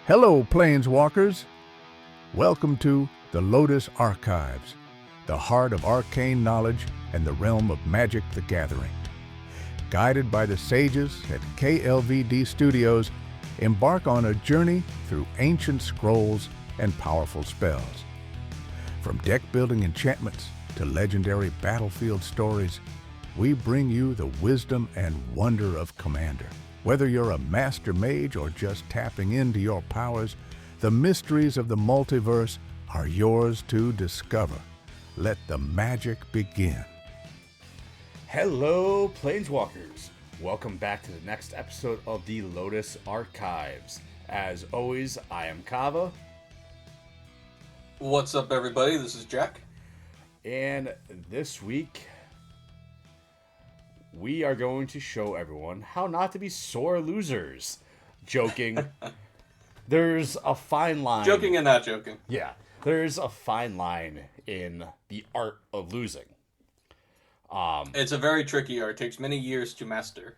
Hello, Planeswalkers. Welcome to the Lotus Archives, the heart of arcane knowledge and the realm of Magic the Gathering. Guided by the sages at KLVD Studios, embark on a journey through ancient scrolls and powerful spells. From deck-building enchantments to legendary battlefield stories, we bring you the wisdom and wonder of Commander. Whether you're a master mage or just tapping into your powers, the mysteries of the multiverse are yours to discover. Let the magic begin. Hello, Planeswalkers! Welcome back to the next episode of the Lotus Archives. As always, I am Kava. What's up, everybody? This is Jack. And this week, we are going to show everyone how not to be sore losers. Joking. There's a fine line. Joking and not joking. Yeah. There's a fine line in the art of losing. It's a very tricky art. It takes many years to master.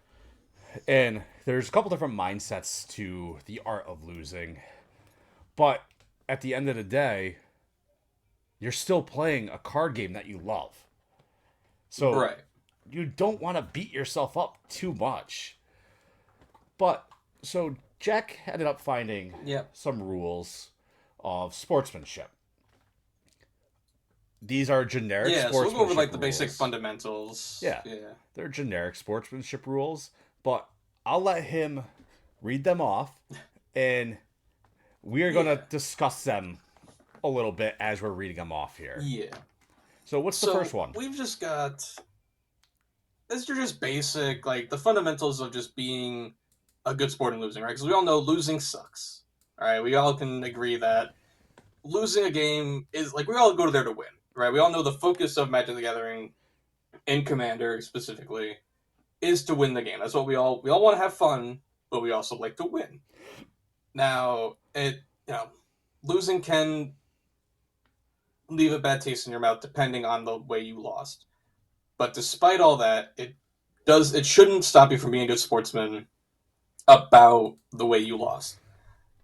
And there's a couple different mindsets to the art of losing. But at the end of the day, you're still playing a card game that you love. So right. You don't want to beat yourself up too much. But, so Jack ended up finding some rules of sportsmanship. These are generic sportsmanship rules. So we'll go over like the basic fundamentals. Yeah. They're generic sportsmanship rules, but I'll let him read them off, and we are going to discuss them a little bit as we're reading them off here. Yeah. So what's the first one? We've just got... These are just basic, like, the fundamentals of just being a good sport and losing, right? Because we all know losing sucks, all right? We all can agree that losing a game is, like, we all go there to win, right? We all know the focus of Magic the Gathering, in Commander specifically, is to win the game. That's what we all want to have fun, but we also like to win. Now, losing can leave a bad taste in your mouth depending on the way you lost. But despite all that, it shouldn't stop you from being a good sportsman about the way you lost.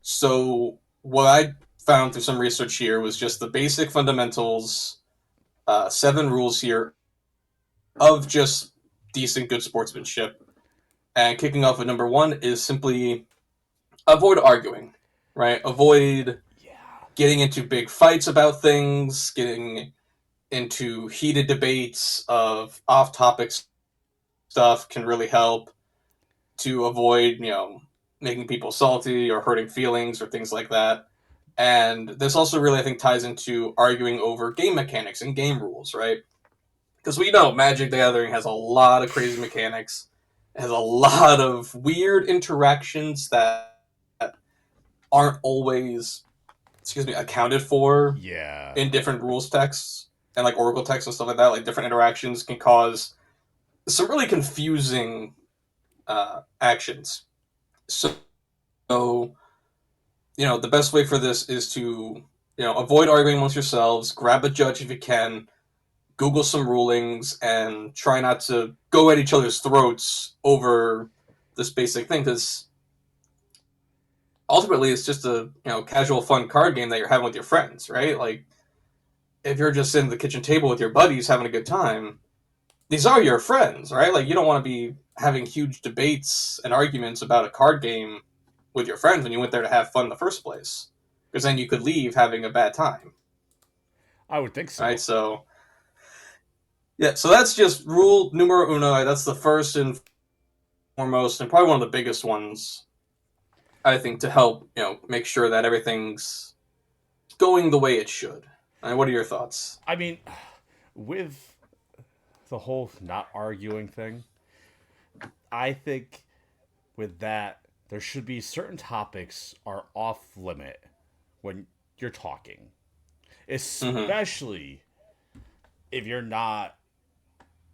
So what I found through some research here was just the basic fundamentals, 7 rules here of just decent, good sportsmanship. And kicking off with number 1 is simply avoid arguing, right? Avoid getting into big fights about things, getting into heated debates of off-topic stuff can really help to avoid, making people salty or hurting feelings or things like that. And this also really, I think, ties into arguing over game mechanics and game rules, right? Because we know Magic the Gathering has a lot of crazy mechanics. It has a lot of weird interactions that aren't always, accounted for in different rules texts. And like Oracle text and stuff like that, like different interactions can cause some really confusing actions. So, the best way for this is to, avoid arguing amongst yourselves, grab a judge if you can, Google some rulings, and try not to go at each other's throats over this basic thing, because ultimately it's just a, casual fun card game that you're having with your friends, right? Like, if you're just sitting at the kitchen table with your buddies having a good time, these are your friends, right? Like, you don't want to be having huge debates and arguments about a card game with your friends when you went there to have fun in the first place. Because then you could leave having a bad time. I would think so. Right, so that's just rule numero uno. That's the first and foremost, and probably one of the biggest ones, I think, to help, make sure that everything's going the way it should. What are your thoughts? I mean, with the whole not arguing thing, I think with that, there should be certain topics are off limit when you're talking. Especially if you're not,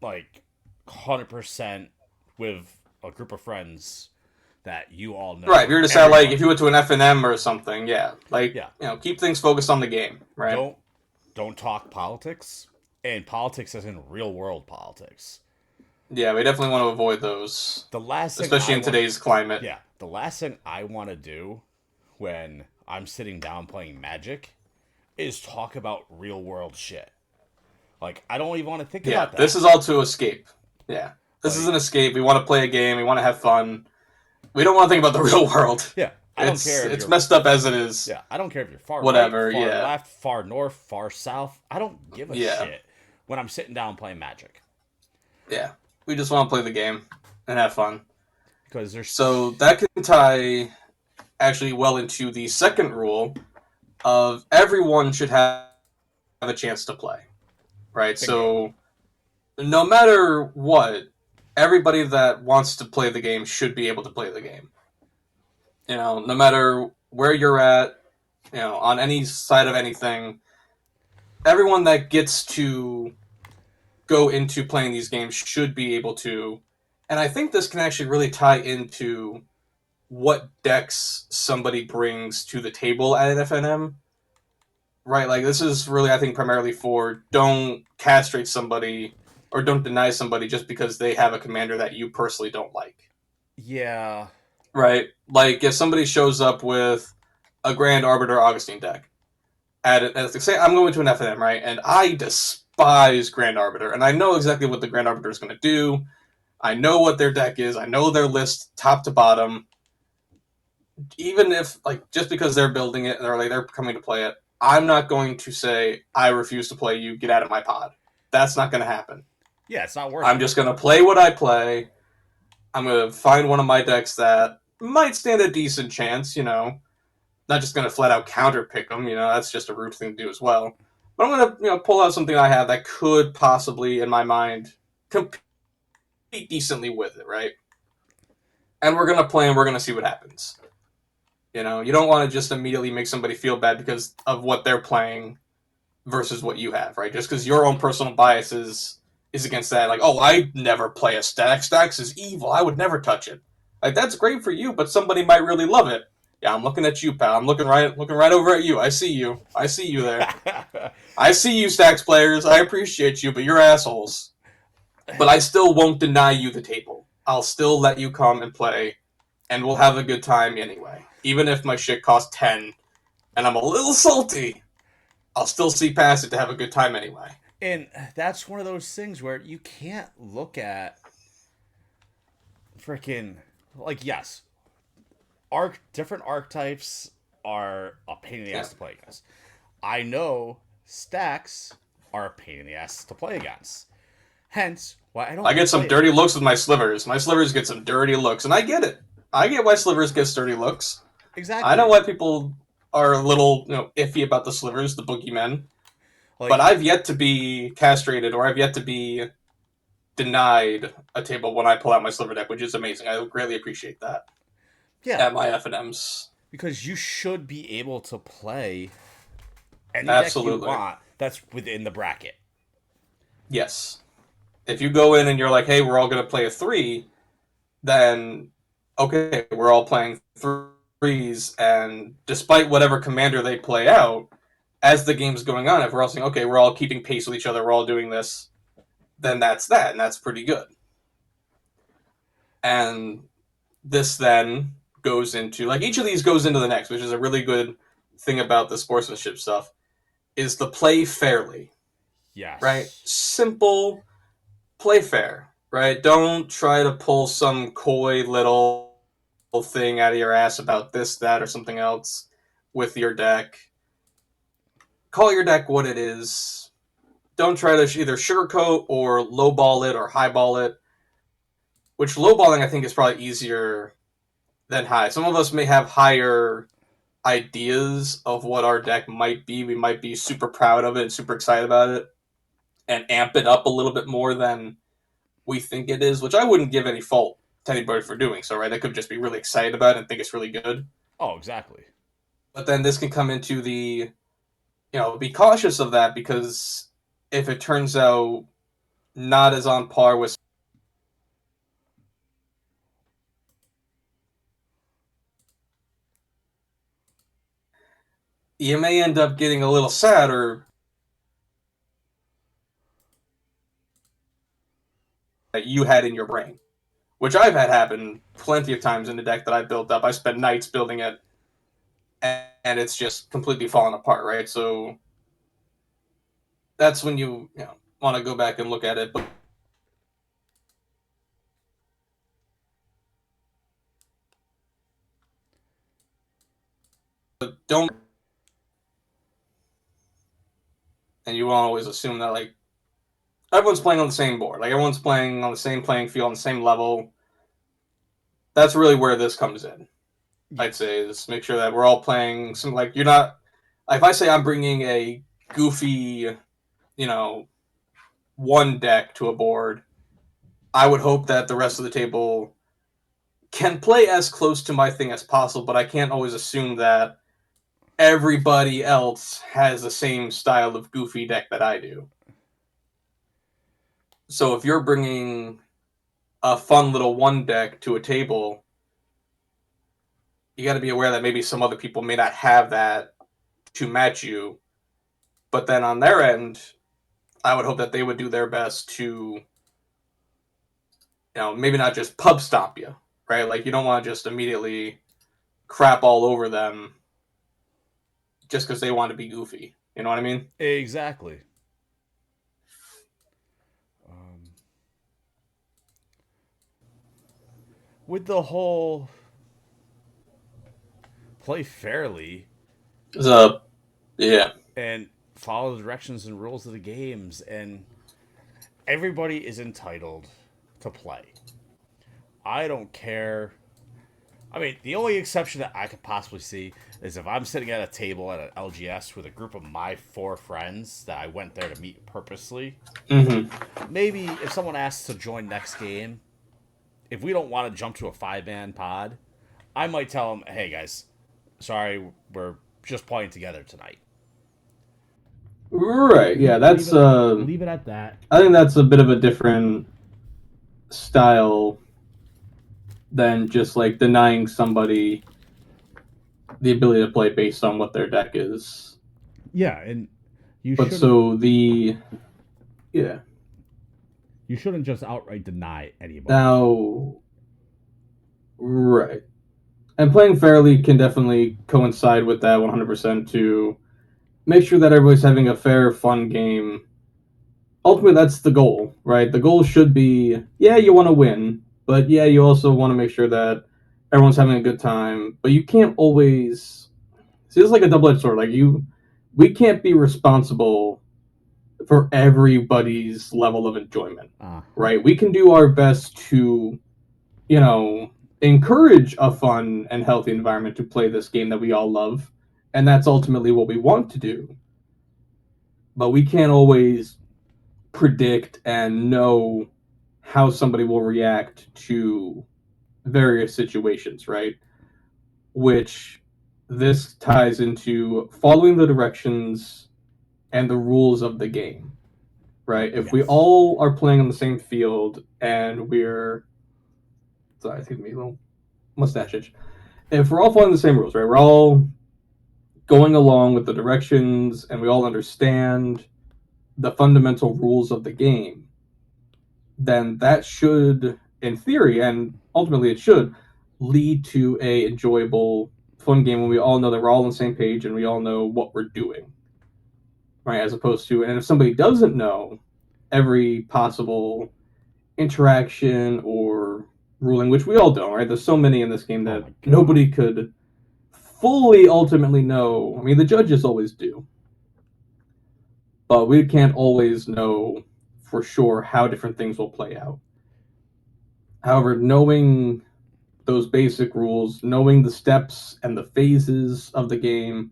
100% with a group of friends that you all know. Right, if you're just if you went to an F&M or something, keep things focused on the game, right? Don't talk politics, and politics as in real world politics. Yeah, we definitely want to avoid those. The last thing especially in today's climate. Yeah, the last thing I want to do when I'm sitting down playing Magic is talk about real world shit. Like, I don't even want to think Yeah, about that. this is all to escape. Yeah. This is Like- an escape. We want to play a game. We want to have fun. We don't want to think about the real world. Yeah, I don't care if It's you're messed up as it is. Yeah, I don't care if you're far Whatever, right, far yeah. left, far north, far south. I don't give a Yeah. shit when I'm sitting down playing Magic. Yeah. We just want to play the game and have fun. Because there's So that can tie actually well into the second rule of everyone should have a chance to play. Right? So no matter what, everybody that wants to play the game should be able to play the game. You know, no matter where you're at, you know, on any side of anything, everyone that gets to go into playing these games should be able to. And I think this can actually really tie into what decks somebody brings to the table at FNM. Right, like this is really, I think, primarily for don't castrate somebody or don't deny somebody just because they have a commander that you personally don't like. Yeah. Right? Like if somebody shows up with a Grand Arbiter Augustine deck, say I'm going to an FNM, right? And I despise Grand Arbiter, and I know exactly what the Grand Arbiter is going to do. I know what their deck is. I know their list top to bottom. Even if, like, just because they're building it or like they're coming to play it, I'm not going to say I refuse to play you. Get out of my pod. That's not going to happen. Yeah, it's not worth I'm it. just going to play what I play. I'm going to find one of my decks that might stand a decent chance, you know. Not just going to flat out counter pick them, you know, that's just a rude thing to do as well. But I'm going to, you know, pull out something I have that could possibly, in my mind, compete decently with it, right? And we're going to play and we're going to see what happens. You know, you don't want to just immediately make somebody feel bad because of what they're playing versus what you have, right? Just because your own personal biases is against that. Like, oh, I never play a Stacks. Stacks is evil. I would never touch it. Like, that's great for you, but somebody might really love it. Yeah, I'm looking at you, pal. I'm looking right over at you. I see you. I see you there. I see you, Stacks players. I appreciate you, but you're assholes. But I still won't deny you the table. I'll still let you come and play, and we'll have a good time anyway. Even if my shit costs 10, and I'm a little salty, I'll still see past it to have a good time anyway. And that's one of those things where you can't look at freaking, like, yes, different archetypes are a pain in the ass to play against. I know Stacks are a pain in the ass to play against. Hence, why I don't. I get some dirty looks with my slivers. My slivers get some dirty looks, and I get it. I get why slivers get dirty looks. Exactly. I know why people are a little, you know, iffy about the slivers, the boogeymen. Like, but I've yet to be castrated or I've yet to be denied a table when I pull out my sliver deck, which is amazing. I greatly appreciate that. Yeah. At my FNMs. Because you should be able to play any Absolutely. deck you want that's within the bracket. Yes. If you go in and you're like, hey, we're all going to play a 3, then, okay, we're all playing 3s, and despite whatever commander they play out, as the game's going on, if we're all saying, okay, we're all keeping pace with each other, we're all doing this, then that's that, and that's pretty good. And this then goes into, like, each of these goes into the next, which is a really good thing about the sportsmanship stuff, is the play fairly. Yes. Right? Simple, play fair, right? Don't try to pull some coy little thing out of your ass about this, that, or something else with your deck. Call your deck what it is. Don't try to either sugarcoat or lowball it or highball it. Which lowballing, I think, is probably easier than high. Some of us may have higher ideas of what our deck might be. We might be super proud of it and super excited about it and amp it up a little bit more than we think it is, which I wouldn't give any fault to anybody for doing so, right? They could just be really excited about it and think it's really good. Oh, exactly. But then this can come into the, you know, be cautious of that, because if it turns out not as on par with, you may end up getting a little sad or that you had in your brain, which I've had happen plenty of times in the deck that I built up. I spent nights building it, and it's just completely fallen apart, right? So that's when you want to go back and look at it, but don't. And you won't always assume that like everyone's playing on the same board, like everyone's playing on the same playing field, on the same level. That's really where this comes in. I'd say just make sure that we're all playing some like you're not. If I say I'm bringing a goofy, one deck to a board, I would hope that the rest of the table can play as close to my thing as possible, but I can't always assume that everybody else has the same style of goofy deck that I do. So if you're bringing a fun little one deck to a table, you got to be aware that maybe some other people may not have that to match you. But then on their end, I would hope that they would do their best to, maybe not just pub stomp you, right? Like you don't want to just immediately crap all over them just because they want to be goofy. You know what I mean? Exactly. With the whole play fairly Yeah. and follow the directions and rules of the games, and everybody is entitled to play. I don't care. I mean, the only exception that I could possibly see is if I'm sitting at a table at an LGS with a group of my 4 friends that I went there to meet purposely. Mm-hmm. Maybe if someone asks to join next game, if we don't want to jump to a 5-man pod, I might tell them, hey guys, sorry, we're just playing together tonight. Right. Yeah, that's leave it at that. I think that's a bit of a different style than just like denying somebody the ability to play based on what their deck is. Yeah, and you but so the yeah. You shouldn't just outright deny anybody. Now, right. And playing fairly can definitely coincide with that 100% to make sure that everybody's having a fair, fun game. Ultimately, that's the goal, right? The goal should be, yeah, you want to win, but yeah, you also want to make sure that everyone's having a good time. But you can't always see, it's like a double-edged sword. Like we can't be responsible for everybody's level of enjoyment, right? We can do our best to, encourage a fun and healthy environment to play this game that we all love, and that's ultimately what we want to do. But we can't always predict and know how somebody will react to various situations, right? Which this ties into following the directions and the rules of the game, right? If we all are playing on the same field and we're, sorry, excuse me, a little mustache itch. If we're all following the same rules, right? We're all going along with the directions and we all understand the fundamental rules of the game, then that should, in theory, and ultimately it should, lead to a enjoyable, fun game when we all know that we're all on the same page and we all know what we're doing, right? As opposed to, and if somebody doesn't know every possible interaction or ruling, which we all don't, right? There's so many in this game that nobody could fully ultimately know. I mean, the judges always do, but we can't always know for sure how different things will play out. However, knowing those basic rules, knowing the steps and the phases of the game,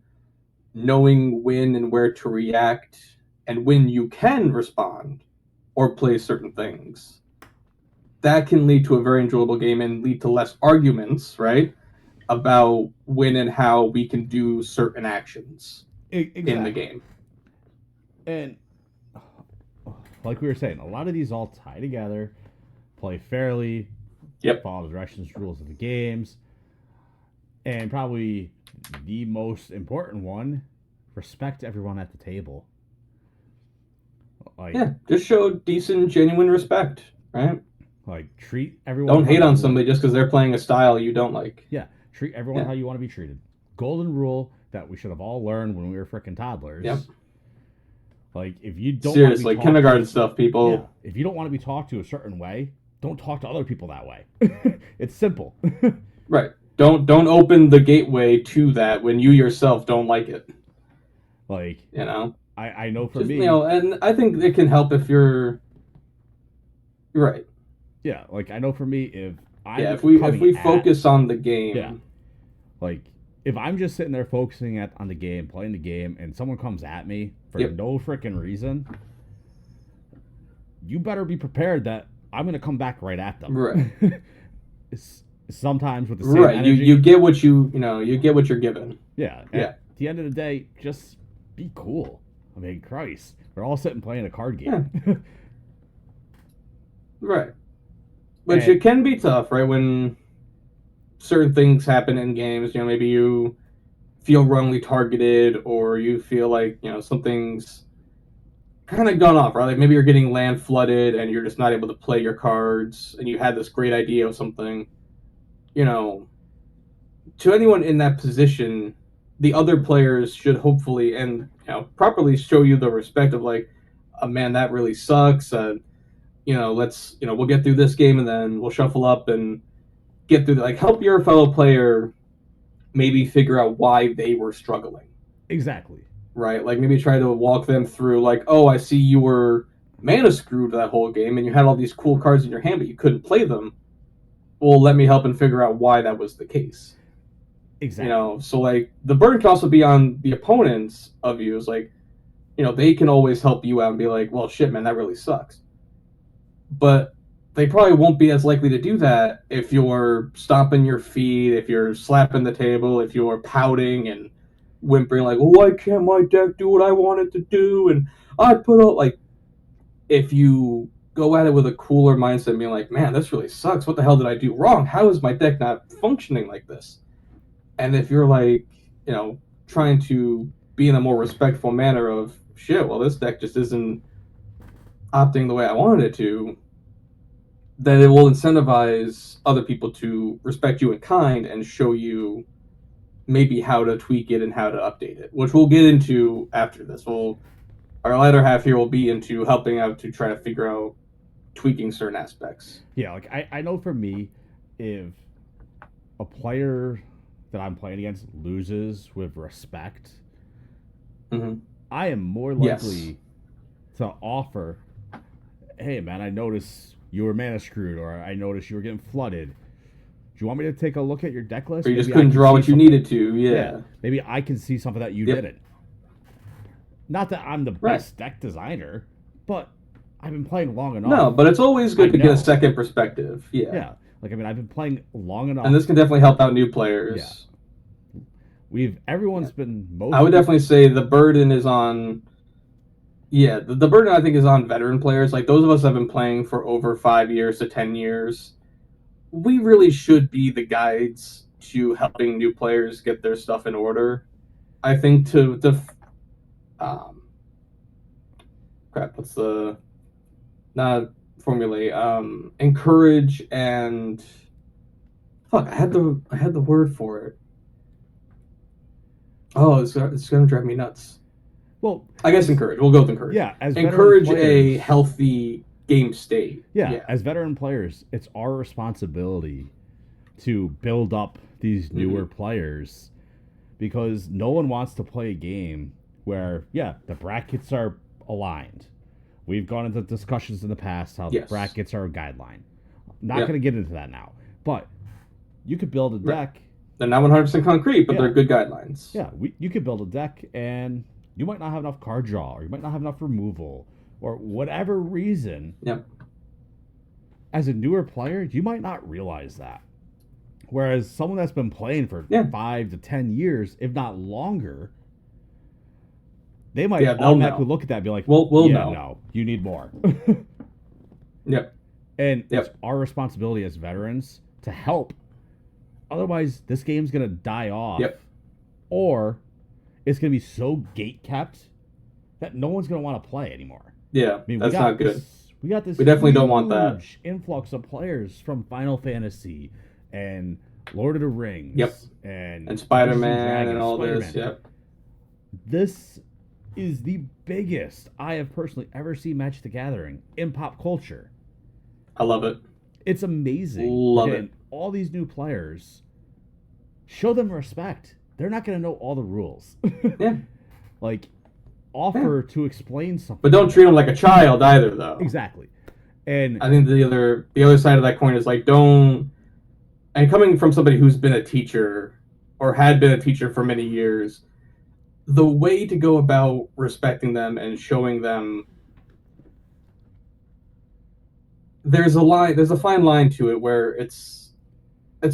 knowing when and where to react, and when you can respond or play certain things, that can lead to a very enjoyable game and lead to less arguments, right? About when and how we can do certain actions in the game. And like we were saying, a lot of these all tie together. Play fairly. Yep. Follow the directions, rules of the games. And probably the most important one, respect everyone at the table. Like, yeah, just show decent, genuine respect, right? Like, treat everyone. Don't hate on somebody just because they're playing a style you don't like. Yeah, treat everyone how you want to be treated. golden rule that we should have all learned when we were freaking toddlers. Yep. Like, if you don't Seriously, want to be kindergarten stuff, people. Yeah, if you don't want to be talked to a certain way, don't talk to other people that way. It's simple. Right. Don't open the gateway to that when you yourself don't like it. Like, you know, I know for me, you know, and I think it can help if you're right. Yeah, like I know for me, if we focus on the game, yeah, like if I'm just sitting there focusing on the game, playing the game, and someone comes at me for no freaking reason, you better be prepared that I'm gonna come back right at them. Right. Sometimes with the same energy. You get what you get what you're given. Yeah. At the end of the day, just be cool. I mean, Christ, we're all sitting playing a card game. Yeah. Right. Which it can be tough, right? When certain things happen in games, you know, maybe you feel wrongly targeted, or you feel like, you know, something's kind of gone off, right? Like maybe you're getting land flooded and you're just not able to play your cards, and you had this great idea of something. You know, to anyone in that position, the other players should hopefully and, you know, properly show you the respect of like, oh, man, that really sucks. You know, let's, you know, we'll get through this game and then we'll shuffle up and get through. Like, help your fellow player maybe figure out why they were struggling. Exactly. Right? Like maybe try to walk them through like, oh, I see you were mana screwed that whole game and you had all these cool cards in your hand, but you couldn't play them. Well, let me help and figure out why that was the case. Exactly. You know, so like the burden can also be on the opponents of you. Is like, you know, they can always help you out and be like, well, shit, man, that really sucks. But they probably won't be as likely to do that if you're stomping your feet, if you're slapping the table, if you're pouting and whimpering like, well, why can't my deck do what I want it to do? And I put out like, if you go at it with a cooler mindset and being like, man, this really sucks. What the hell did I do wrong? How is my deck not functioning like this? And if you're like, you know, trying to be in a more respectful manner of, shit, well, this deck just isn't opting the way I wanted it to, then it will incentivize other people to respect you in kind and show you maybe how to tweak it and how to update it, which we'll get into after this. Our latter half here will be into helping out to try to figure out tweaking certain aspects. Yeah, like I know for me, if a player that I'm playing against loses with respect, I am more likely to offer, hey man, I noticed you were mana screwed, or I noticed you were getting flooded. Do you want me to take a look at your deck list? Or you just couldn't draw what you needed to, yeah. Maybe I can see something that you didn't. Not that I'm the best deck designer, but I've been playing long enough. No, but it's always good to get a second perspective. Yeah. Yeah. Like, I mean, I've been playing long enough. And this can definitely help out new players. Yeah. Everyone's been mostly... I would definitely say the burden is on... Yeah, the burden, I think, is on veteran players. Like, those of us that have been playing for over 5 years to 10 years, we really should be the guides to helping new players get their stuff in order. I think what's the... Not formulate. Encourage and... Fuck, I had the word for it. Oh, it's going to drive me nuts. Well, I guess encourage. We'll go with encourage. Yeah, as encourage players, a healthy game state. Yeah, as veteran players, it's our responsibility to build up these newer players, because no one wants to play a game where, the brackets are aligned. We've gone into discussions in the past how the brackets are a guideline. Not going to get into that now, but you could build a deck. They're not 100% concrete, but they're good guidelines. Yeah, you could build a deck and you might not have enough card draw, or you might not have enough removal, or whatever reason. Yep. As a newer player, you might not realize that. Whereas someone that's been playing for 5 to 10 years, if not longer, they might automatically look at that and be like, we'll know. No, no, you need more. Yep. And it's our responsibility as veterans to help. Otherwise, this game's going to die off. Yep. Or it's going to be so gate kept that no one's going to want to play anymore. Yeah, I mean, that's not good. We got this. We definitely don't want that. Influx of players from Final Fantasy and Lord of the Rings, Yep. and And Dungeons Spider-Man Dragons, and all Spider-Man. this. Yep. This is the biggest I have personally ever seen Magic the Gathering in pop culture. I love it. It's amazing. Love Again, it. all these new players, show them respect. They're not going to know all the rules. Yeah. Like, offer to explain something. But don't treat them like a child either, though. Exactly. And I think the other side of that coin is like, don't. And coming from somebody who's been a teacher or had been a teacher for many years, the way to go about respecting them and showing them, there's a fine line to it where it's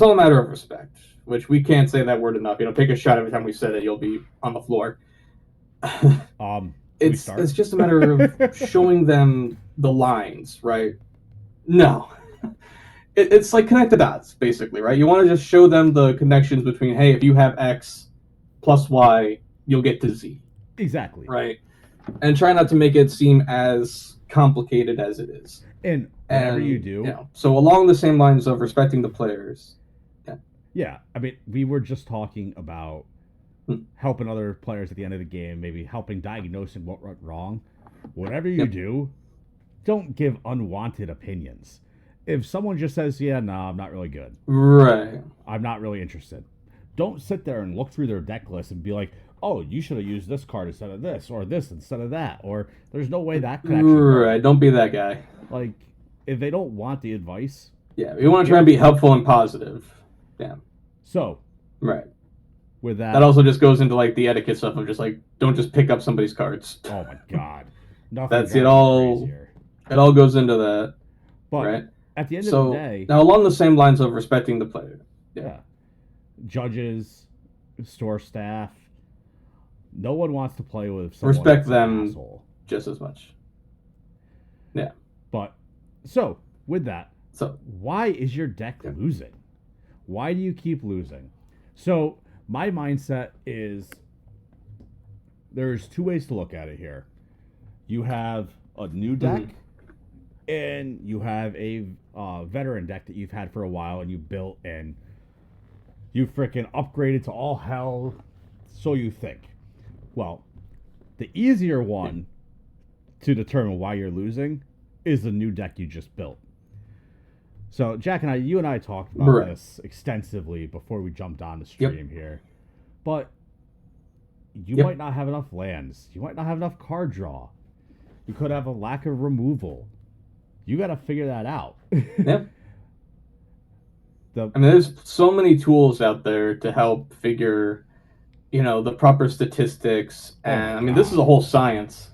all a matter of respect, which we can't say that word enough. Take a shot every time we said it, you'll be on the floor. It's just a matter of showing them the lines, right? No. It's like connect the dots, basically, right? You want to just show them the connections between, hey, if you have X plus Y, you'll get to Z. Exactly. Right? And try not to make it seem as complicated as it is. And whatever you do. So along the same lines of respecting the players. Yeah. I mean, we were just talking about helping other players at the end of the game, maybe helping diagnosing what went wrong. Whatever you do, don't give unwanted opinions. If someone just says, yeah, no, I'm not really good. Right. I'm not really interested. Don't sit there and look through their deck list and be like, oh, you should have used this card instead of this, or this instead of that, or there's no way that could actually work. Right. Don't be that guy. Like, if they don't want the advice. Yeah, we want to try and be helpful and positive. Yeah. So. Right. With that. That also just goes into like the etiquette stuff of just like, don't just pick up somebody's cards. Oh my God. That's it all. Crazier. It all goes into that. But right? At the end of the day. Now, along the same lines of respecting the player. Yeah. Judges, store staff. No one wants to play with someone respect that's them an asshole. Just as much. Yeah. But so with that, why is your deck losing? Why do you keep losing? So my mindset is there's two ways to look at it here. You have a new deck, and you have a veteran deck that you've had for a while, and you built and you freaking upgraded to all hell, so you think. Well, the easier one to determine why you're losing is the new deck you just built. So, Jack and you and I talked about this extensively before we jumped on the stream here. But you might not have enough lands. You might not have enough card draw. You could have a lack of removal. You got to figure that out. Yeah. There's so many tools out there to help figure, the proper statistics. And this is a whole science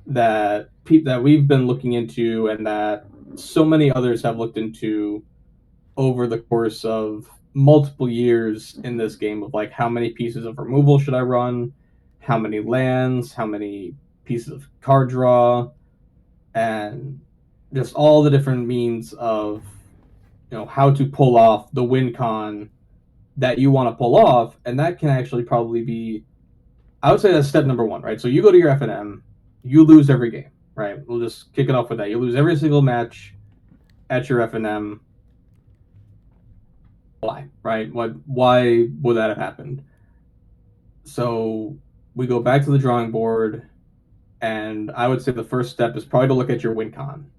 that we've been looking into, and that so many others have looked into over the course of multiple years in this game of like, how many pieces of removal should I run? How many lands? How many pieces of card draw? And just all the different means of, how to pull off the win con that you want to pull off. And that can actually probably be, I would say that's step number one, right? So you go to your FNM, you lose every game, right? We'll just kick it off with that. You lose every single match at your FNM. Why, right? Why would that have happened? So we go back to the drawing board, and I would say the first step is probably to look at your win con.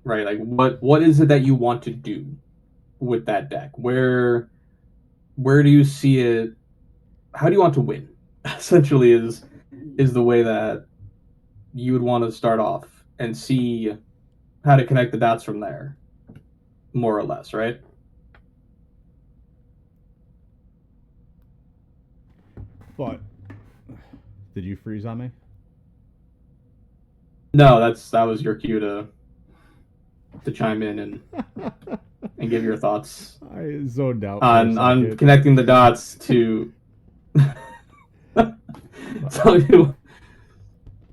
Right, like what is it that you want to do with that deck? Where do you see it? How do you want to win? Essentially, is the way that you would want to start off and see how to connect the dots from there, more or less, right? But did you freeze on me? No, that was your cue to chime in and give your thoughts. I zoned out on connecting the dots to so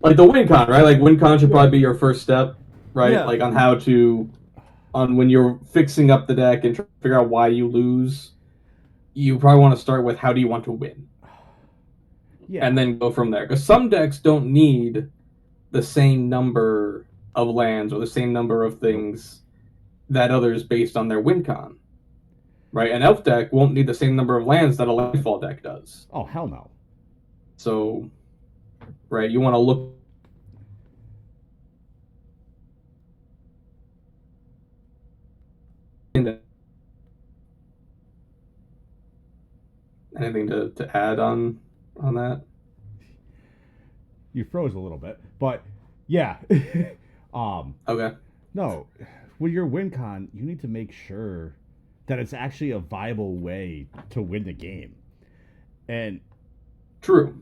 like the win con, right? Like win con should probably be your first step, right? Yeah. Like on when you're fixing up the deck and trying to figure out why you lose, you probably want to start with how do you want to win. Yeah. And then go from there. Because some decks don't need the same number of lands or the same number of things that others based on their win con. right? An elf deck won't need the same number of lands that a Lightfall deck does. Oh, hell no. So, right, you want to look into anything to add on that? You froze a little bit, but yeah. Okay. No, with your win con, you need to make sure that it's actually a viable way to win the game. And True.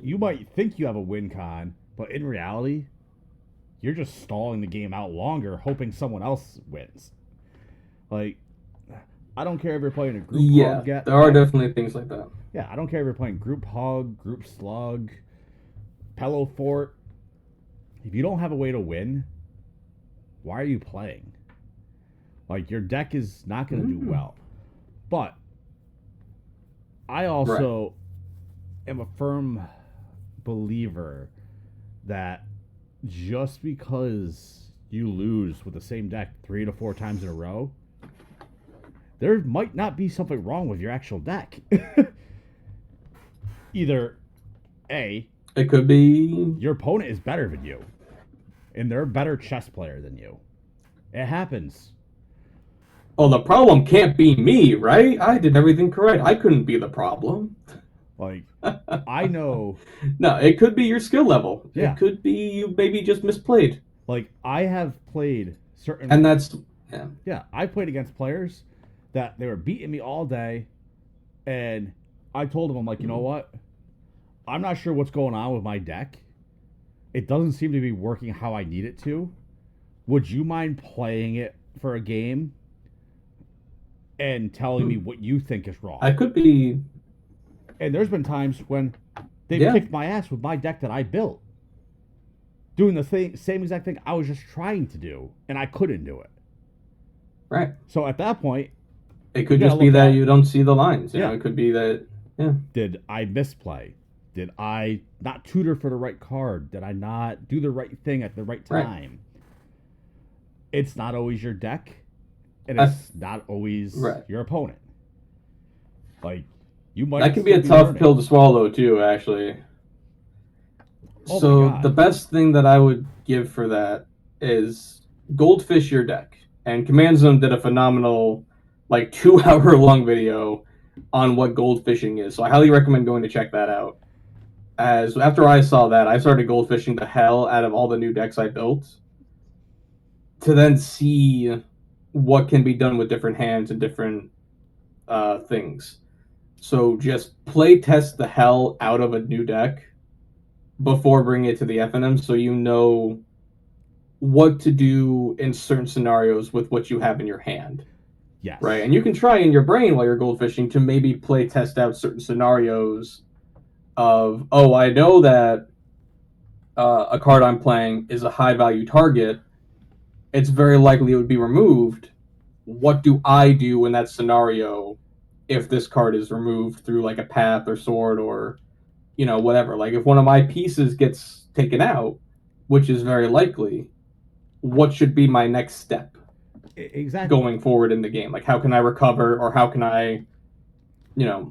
you might think you have a win con, but in reality, you're just stalling the game out longer, hoping someone else wins. Like, I don't care if you're playing a group hug. Yeah, there are definitely things like that. Yeah, I don't care if you're playing group hug, group slug, pillow fort. If you don't have a way to win, why are you playing? Like, your deck is not going to do well. But I also am a firm believer that just because you lose with the same deck 3 to 4 times in a row, there might not be something wrong with your actual deck. Either A, it could be your opponent is better than you, and they're a better chess player than you. It happens. Oh, the problem can't be me, right? I did everything correct. I couldn't be the problem. Like, I know. No, it could be your skill level. Yeah. It could be you maybe just misplayed. Like, I have played certain. And that's. Yeah, I played against players that they were beating me all day, and I told them, I'm like, you know what? I'm not sure what's going on with my deck. It doesn't seem to be working how I need it to. Would you mind playing it for a game and telling me what you think is wrong? I could be. And there's been times when they've kicked my ass with my deck that I built, doing the same exact thing I was just trying to do, and I couldn't do it. Right. So at that point, it could just be that you don't see the lines. You know, it could be that. Yeah. Did I misplay? Did I not tutor for the right card? Did I not do the right thing at the right time? Right. It's not always your deck, and it's not always your opponent. Like, you might. That can be a tough pill to swallow too, actually. Oh, so the best thing that I would give for that is goldfish your deck. And Command Zone did a phenomenal, 2-hour-long video on what goldfishing is. So I highly recommend going to check that out. As after I saw that, I started goldfishing the hell out of all the new decks I built to then see what can be done with different hands and different things. So just play test the hell out of a new deck before bringing it to the FNM, so you know what to do in certain scenarios with what you have in your hand. Yes. Right, and you can try in your brain while you're goldfishing to maybe play test out certain scenarios of, oh, I know that a card I'm playing is a high value target. It's very likely it would be removed. What do I do in that scenario if this card is removed through a path or sword or, whatever? Like, if one of my pieces gets taken out, which is very likely, what should be my next step? Exactly. Going forward in the game? Like, how can I recover, or how can I,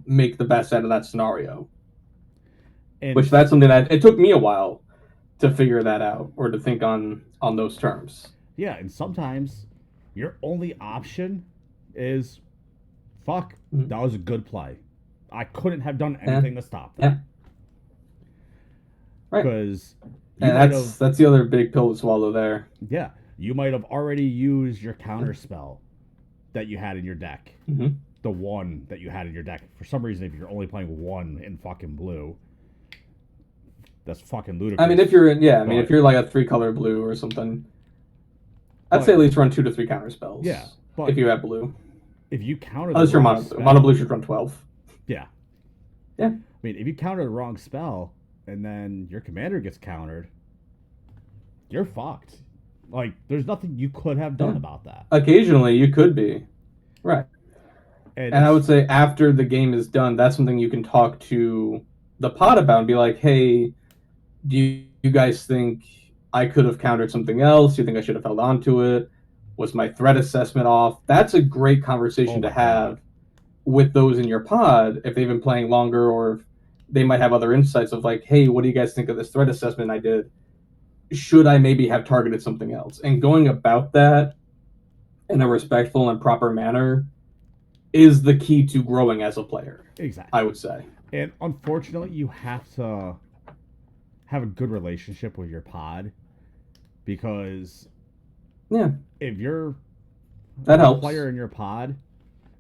make the best out of that scenario? And which that's something that it took me a while to figure that out, or to think on those terms. Yeah, and sometimes your only option is, fuck, that was a good play. I couldn't have done anything to stop that. Yeah. Right. Because that's the other big pill to swallow there. Yeah. You might have already used your counter spell that you had in your deck. Mm-hmm. The one that you had in your deck. For some reason, if you're only playing one in fucking blue, that's fucking ludicrous. I mean, if you're if you're like a 3-color blue or something, I'd say at least run 2 to 3 counter spells. Yeah. But if you have blue. If you counter unless you're mono blue. Mono blue should run 12. Yeah. Yeah. I mean, if you counter the wrong spell and then your commander gets countered, you're fucked. Like, there's nothing you could have done about that. You could be. Right. And I would say after the game is done, that's something you can talk to the pod about and be like, hey, do you guys think I could have countered something else? Do you think I should have held on to it? Was my threat assessment off? That's a great conversation to have with those in your pod if they've been playing longer, or if they might have other insights of like, hey, what do you guys think of this threat assessment I did? Should I maybe have targeted something else? And going about that in a respectful and proper manner is the key to growing as a player. Exactly. I would say. And unfortunately, you have to have a good relationship with your pod, because if you're that a helps. player in your pod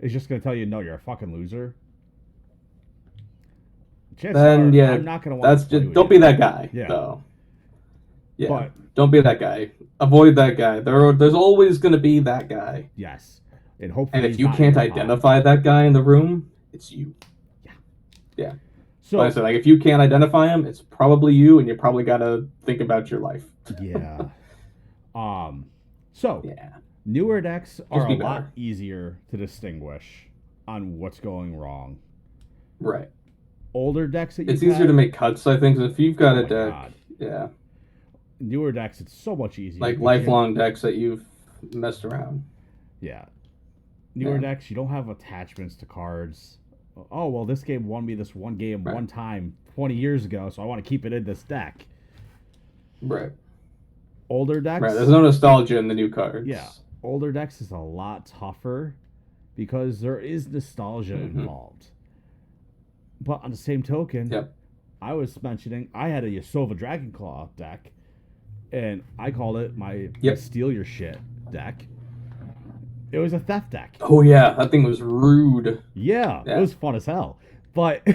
is just going to tell you, no, you're a fucking loser, then I'm not going to want to play with don't you. Be that guy, though. Yeah, but don't be that guy. Avoid that guy. There's always going to be that guy. Yes, and hopefully. And if you can't identify that guy in the room, it's you. Yeah. So like I said, like if you can't identify him, it's probably you, and you probably got to think about your life. Yeah. So newer decks are a lot easier to distinguish on what's going wrong. Right. Older decks that it's easier to make cuts, I think. If you've got a deck, newer decks, it's so much easier. Like lifelong decks that you've messed around. Yeah. Newer decks, you don't have attachments to cards. Oh, well, this game won me this one game one time 20 years ago, so I want to keep it in this deck. Right. Older decks. Right, there's no nostalgia in the new cards. Yeah. Older decks is a lot tougher because there is nostalgia involved. But on the same token, I was mentioning I had a Yasova Dragonclaw deck, and I called it my Steal Your Shit deck. It was a theft deck. Oh, yeah. That thing was rude. Yeah. It was fun as hell. But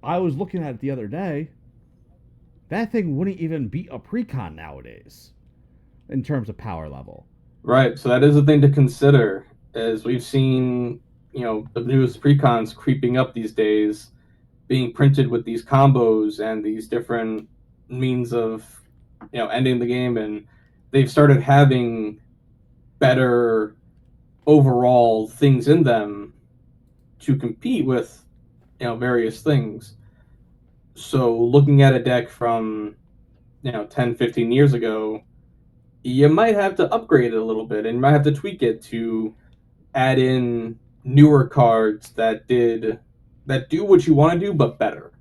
I was looking at it the other day. That thing wouldn't even beat a precon nowadays in terms of power level. Right. So that is a thing to consider, as we've seen, the newest precons creeping up these days, being printed with these combos and these different means of, ending the game. And they've started having better overall things in them to compete with, various things. So looking at a deck from, 10, 15 years ago, you might have to upgrade it a little bit, and you might have to tweak it to add in newer cards that do what you want to do, but better.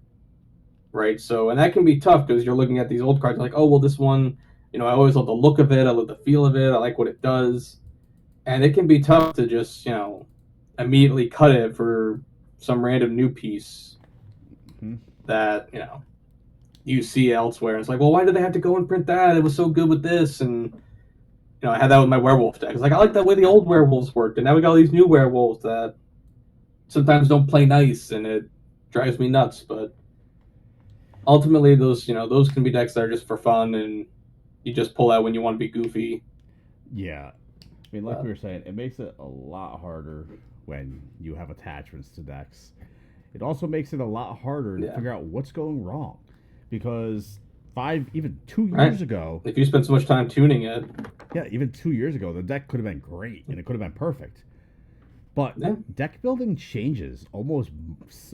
Right? So, and that can be tough because you're looking at these old cards like, oh, well, this one, I always love the look of it. I love the feel of it. I like what it does. And it can be tough to just, immediately cut it for some random new piece that, you see elsewhere. And it's like, well, why did they have to go and print that? It was so good with this. And, I had that with my werewolf deck. It's like, I like that way the old werewolves worked. And now we got all these new werewolves that sometimes don't play nice, and it drives me nuts. But ultimately, those can be decks that are just for fun, and you just pull out when you want to be goofy. Yeah. I mean, like we were saying, it makes it a lot harder when you have attachments to decks. It also makes it a lot harder to figure out what's going wrong. Because 2 years ago... If you spend so much time tuning it... Yeah, even 2 years ago, the deck could have been great, and it could have been perfect. But deck building changes almost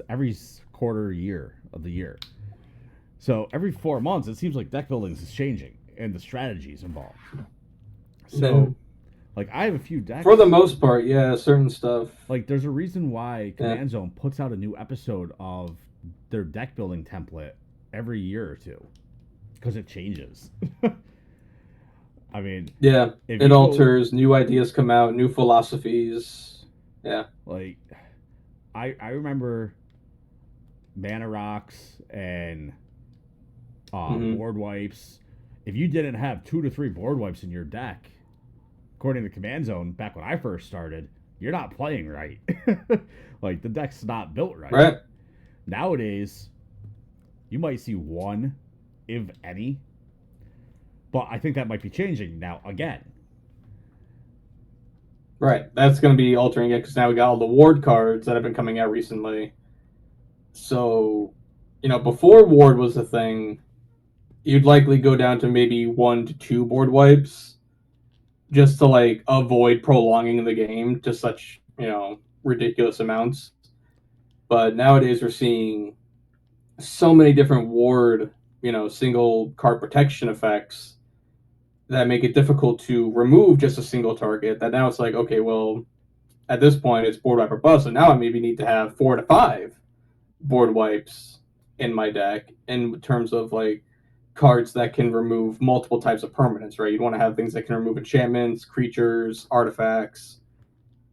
every quarter year of the year. So every 4 months, it seems like deck building is changing, and the strategies involved. So... Like, I have a few decks. For the most part, certain stuff. Like, there's a reason why Command Zone puts out a new episode of their deck building template every year or two. Because it changes. I mean... Yeah, it alters, new ideas come out, new philosophies. Yeah. Like, I remember Mana Rocks and board wipes. If you didn't have 2 to 3 board wipes in your deck... According to Command Zone, back when I first started, you're not playing right. Like, the deck's not built right. Right. Nowadays, you might see 1, if any. But I think that might be changing now again. Right. That's going to be altering it because now we got all the ward cards that have been coming out recently. So, before ward was a thing, you'd likely go down to maybe 1 to 2 board wipes. Just to, like, avoid prolonging the game to such, ridiculous amounts. But nowadays we're seeing so many different ward, single card protection effects that make it difficult to remove just a single target, that now it's like, okay, well, at this point it's board wipe or bust, and now I maybe need to have 4 to 5 board wipes in my deck in terms of like cards that can remove multiple types of permanents, right? You'd want to have things that can remove enchantments, creatures, artifacts.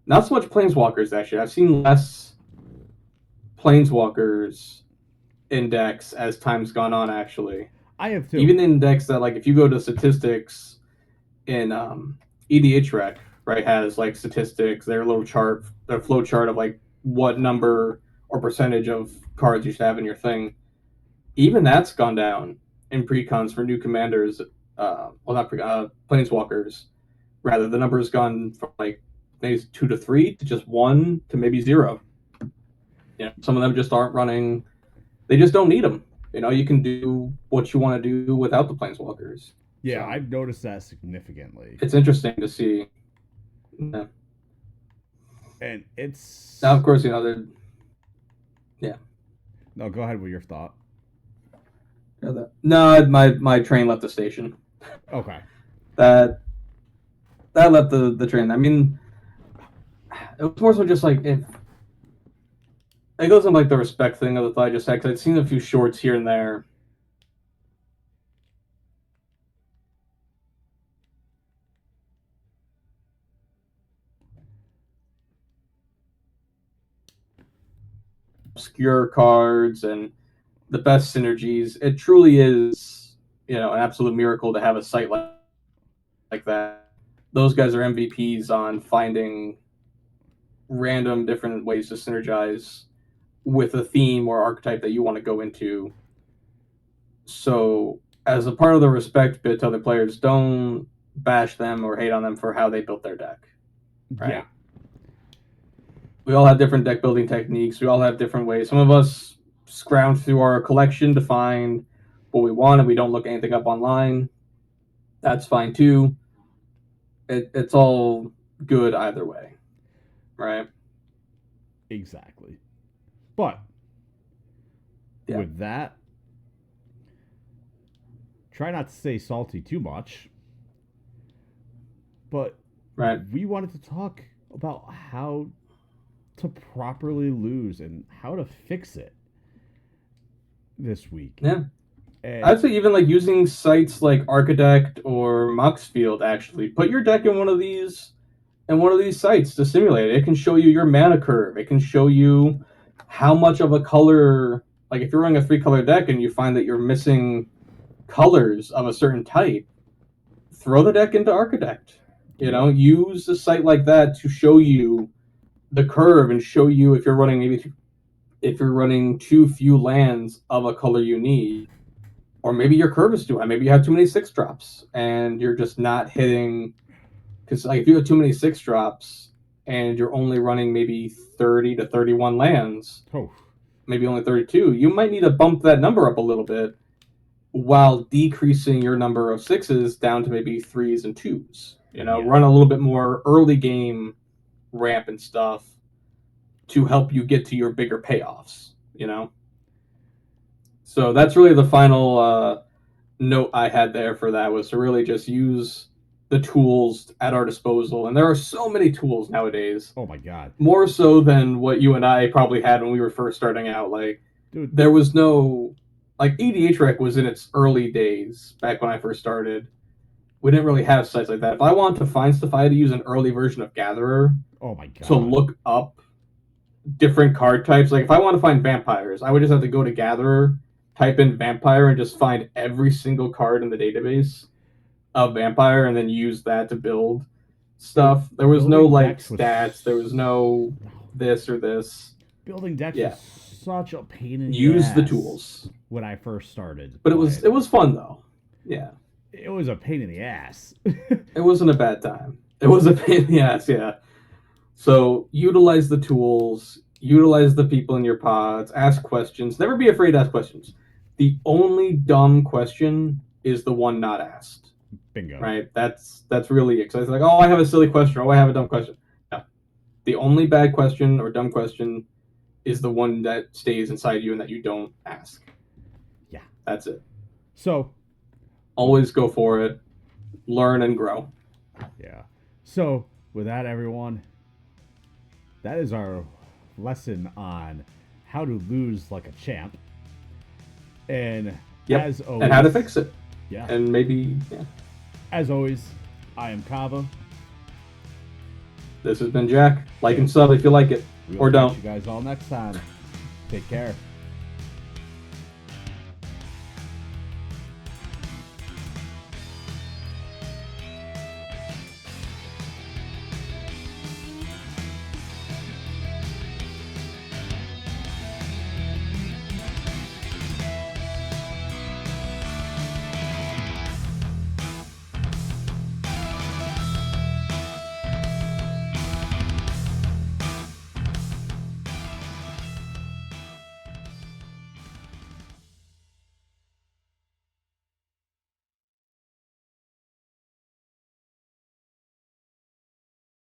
Not so much planeswalkers, actually. I've seen less planeswalkers in decks as time's gone on, actually. I have too. Even in decks that, like, if you go to statistics in EDHREC, right, has like statistics, their little chart, their flow chart of like what number or percentage of cards you should have in your thing. Even that's gone down in precons for new commanders. Not planeswalkers. Rather, the number's gone from like maybe 2 to 3 to just 1 to maybe 0. You know, some of them just aren't running. They just don't need them. You know, you can do what you want to do without the planeswalkers. Yeah, So, I've noticed that significantly. it's interesting to see. Yeah. And it's Now, of course, you know, yeah. No, go ahead with your thought. No, my train left the station. Okay. That left the train. I mean, it was more so just like if it goes on like the respect thing of the thought I just had, because I'd seen a few shorts here and there. Obscure cards and the best synergies. It truly is, you know, an absolute miracle to have a site like that. Those guys are MVPs on finding random different ways to synergize with a theme or archetype that you want to go into. So, as a part of the respect bit to other players, don't bash them or hate on them for how they built their deck. Right? Yeah. We all have different deck building techniques. We all have different ways. Some of us scrounge through our collection to find what we want, and we don't look anything up online. That's fine too. It's all good either way, right? Exactly. But Yeah. with that, try not to stay salty too much. But Right. we wanted to talk about how to properly lose and how to fix it this week. Yeah. And I'd say even like using sites like Architect or Moxfield, actually put your deck in one of these sites to simulate it. It can show you your mana curve. It can show you how much of a color, like if you're running a 3-color deck and you find that you're missing colors of a certain type, throw the deck into Architect. You know, use a site like that to show you the curve and show you if you're running too few lands of a color you need. Or maybe your curve is too high. Maybe you have too many 6-drops and you're just not hitting. Because like if you have too many 6-drops and you're only running maybe 30 to 31 lands, maybe only 32, you might need to bump that number up a little bit while decreasing your number of 6s down to maybe 3s and 2s. You know, run a little bit more early game ramp and stuff to help you get to your bigger payoffs, you know? So that's really the final note I had there for that, was to really just use the tools at our disposal. And there are so many tools nowadays. Oh my god. More so than what you and I probably had when we were first starting out. Like, Dude, there was no, like, EDHREC was in its early days back when I first started. We didn't really have sites like that. If I wanted to find stuff, I had to use an early version of Gatherer oh my god. to look up different card types. Like if I want to find vampires, I would just have to go to Gatherer, type in vampire, and just find every single card in the database of vampire, and then use that to build stuff. There was no like stats. There was no this or this. Building decks was such a pain in the Use ass the tools when I first started. But it was fun though. Yeah. It was a pain in the ass. It wasn't a bad time. It was a pain in the ass, yeah. So utilize the tools, utilize the people in your pods, ask questions. Never be afraid to ask questions. The only dumb question is the one not asked. Bingo. Right? That's really it. So it's like, oh, I have a silly question, or oh, I have a dumb question. No. The only bad question or dumb question is the one that stays inside you and that you don't ask. Yeah. That's it. So always go for it. learn and grow. Yeah. So with that, everyone, that is our lesson on how to lose like a champ. And as always, and how to fix it. Yeah. And maybe, yeah. As always, I am Kava. This has been Jack. Like and sub if you like it. We Or will don't. catch you guys all next time. Take care.